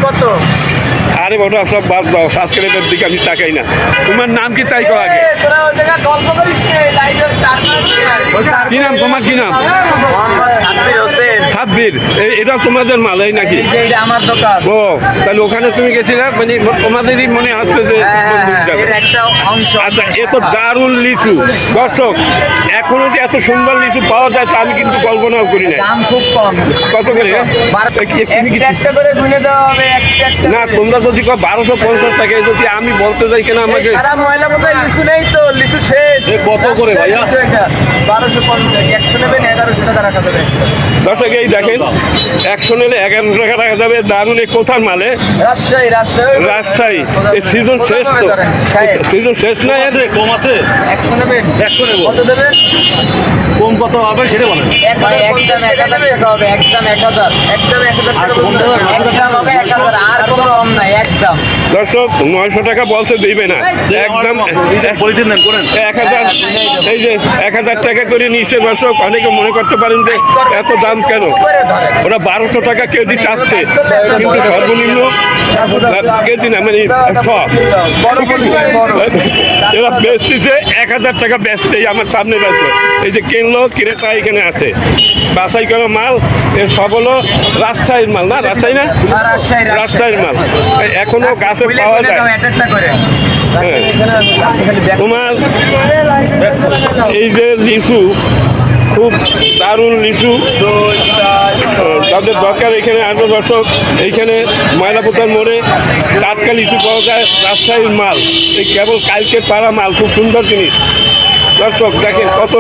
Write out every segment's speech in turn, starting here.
কত? আরে বড় সব বাদ দাও, সাবস্ক্রাইবের দিকে আমি তাকাই না। তোমার নাম কি তাই কো আগে? কি নাম তোমার, কি নাম? সাব্বির। এটা তোমাদের মালাই নাকি? আমার দোকান। ও তাহলে ওখানে তুমি গেছিলে, মানে তোমাদেরই মনে হচ্ছে যে একটা অংশ। আচ্ছা, এত দারুণ লিচু দর্শক, এখনো যে এত সুন্দর লিচু পাওয়া যায় তা আমি কিন্তু কল্পনাও করি না। দাম খুব কম। কত করে? একটা করে গুনে দেওয়া হবে। না, তোমরা যদি 1250 টাকা, যদি আমি বলতে যাই কেন আমাকে সারা ময়লা বোধহয় লিচু নেই তো, লিচু শেষ। কত করে ভাইয়া? 1250। 100 নেবেন 1100 টাকা রাখা যাবে। দর্শক এই দেখেন, 100 নিলে 11 টাকা রাখা যাবে। দারুণ। এই কোথার মালে? রাজশাহী। রাজশাহী। এই সিজন শেষ তো, সিজন শেষ না? এর কম আছে? 100 নেবেন? 100 নেব। কত দেবেন? কম কত হবে সেটা বলেন। একদম 1000 টাকা হবে। একদম 1000। একদম 1000 টাকা হবে। 1000 আর কোনো কম নাই একদম। দর্শক 900 টাকা বলতে দিবে না, একদম পলিথিন দেন করেন। 1000। এই যে 1000 টাকা করে নিচ্ছে দর্শক। অনেকে মনে করতে পারেন যে এত দাম কেন, ওরা 1200 টাকা কেজি চাচ্ছে, কিন্তু সর্বনিম্ন কেজি না, মানে এরা বেচতেছে 1000 টাকা বেচতেই আমার সামনে বেচবে। এই যে কিনলো, ক্রেতা এখানে আছে, বাছাই করা মাল। এর সব হলো রাজশাহীর মাল, না? রাজশাহী না? রাজশাহীর মাল এখনো গাছে পাওয়া যায়। হ্যাঁ। তোমার এই যে লিচু, খুব দারুণ লিচু, তাদের দরকার এখানে আসবে দর্শক। এইখানে ময়লাপোতার মোড়ে টাটকা লিচু পাওয়া যায়, রাজশাহীর মাল। এই কেবল কালকে পাড়া মাল, খুব সুন্দর জিনিস। দর্শক দেখেন কত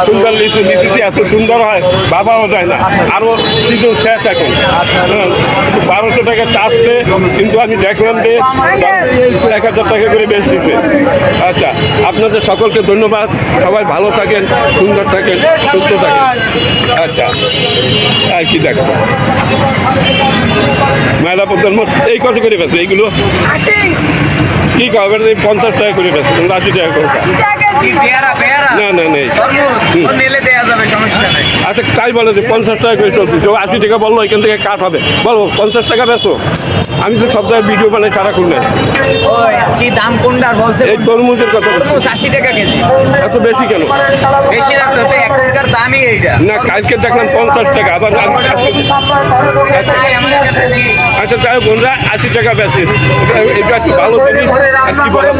সুন্দর লিচু, লিচুটি এত সুন্দর হয় ভাবাও যায় না। আরও সিজন শেষ এখন। 1200 টাকা চাচ্ছে, কিন্তু আমি দেখলাম যে 1000 টাকা করে বেচতেছে। আচ্ছা, আপনাদের সকলকে ধন্যবাদ। সবাই ভালো থাকেন, সুন্দর থাকেন, সুস্থ থাকেন। আচ্ছা, আর কি দেখো ময়লাপোতার মোড় এই কত করে বেছে এইগুলো? কি খাবেন? 50 টাকা করে বেছে, 80 টাকা করে। না না নেই। আচ্ছা, তাই বলে যে 50 টাকা করে চলতেছে, 80 টাকা বললো এখান থেকে কাট হবে। বলো 50 টাকা বেছো। আমি তো সব জায়গায় ভিডিও বানাই সারাক্ষণ না। কি দাম কোনটা বলছে? এই তরমুজের কথা। 80 টাকা কেজি। এত বেশি কেন? বেশি না তো, এখনকার দামই এইটা। না, কালকে দেখলাম 50 টাকা, আবার আচ্ছা তাই বন্ধুরা 80 টাকা বেশি। এটা একটু ভালো জিনিস, আর কি বলো?